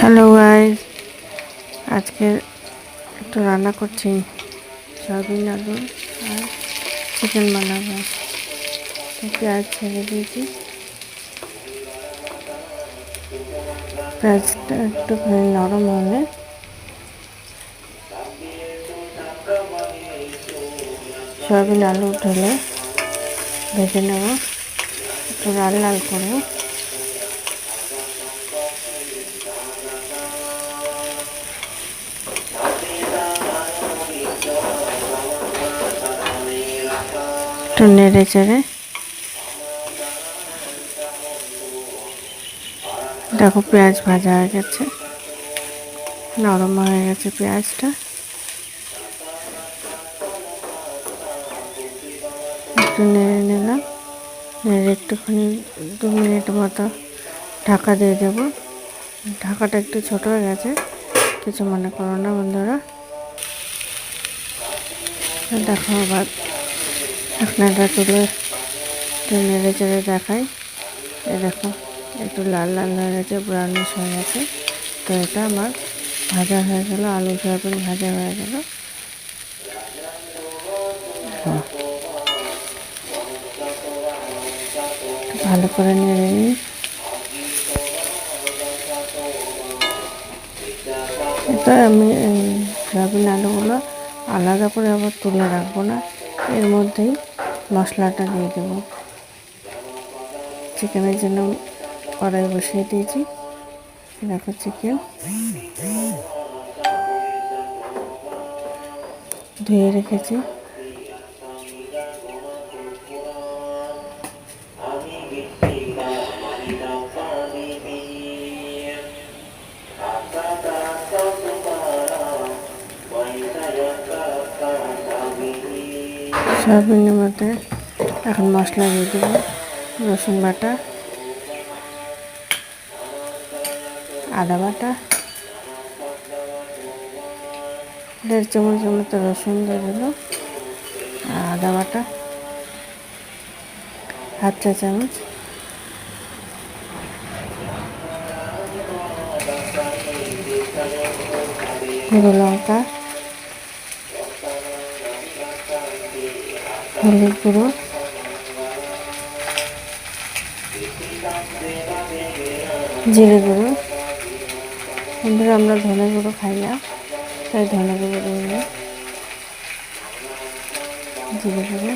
Hello guys, আজকে একটু রান্না করছি সয়াবিন আলু আর চিকেন বানাবো। পেঁয়াজ ছেড়ে দিয়েছি, পেঁয়াজটা একটুখানি নরম হলে সয়াবিন আলু ঢেলে ভেজে নেব একটু লাল লাল করে। একটু নেড়ে চেড়ে দেখো পেঁয়াজ ভাজা হয়ে গেছে, নরম হয়ে গেছে পেঁয়াজটা। একটু নেড়ে নিলাম, নেড়ে একটুখানি 2 মিনিট মতো ঢাকা দিয়ে দেবো। ঢাকাটা একটু ছোট হয়ে গেছে, কিছু মনে করো না বন্ধুরা। দেখো আবার ঢাকনাটা তুলে একটু নেড়ে চেড়ে দেখাই। দেখো একটু লাল লাল হয়ে গেছে, ব্রাউনিশ হয়ে গেছে। তো এটা আমার ভাজা হয়ে গেল, আলু সয়াবিন ভাজা হয়ে গেল। ভালো করে নেড়ে নিই। এটা আমি সয়াবিন আলুগুলো আলাদা করে আবার তুলে রাখবো না, এর মধ্যেই মশলাটা দিয়ে দেবো। চিকেনের জন্য কড়াই বসিয়ে দিয়েছি। দেখো চিকেন ধুয়ে রেখেছি। সয়াবিনের মধ্যে এখন মশলা দিয়ে দেবো। রসুন বাটা, আদা বাটা, 1.5 চামচের মতো রসুন দিয়ে দিল, আদা বাটা 1/2 চা চামচ, গুঁড়ো লঙ্কা, হলুদ গুঁড়ো, জিরে গুঁড়ো। বন্ধুরা আমরা ধনে গুঁড়ো খাই না, তাই ধনে গুঁড়ো দিয়ে জিরে গুঁড়ো,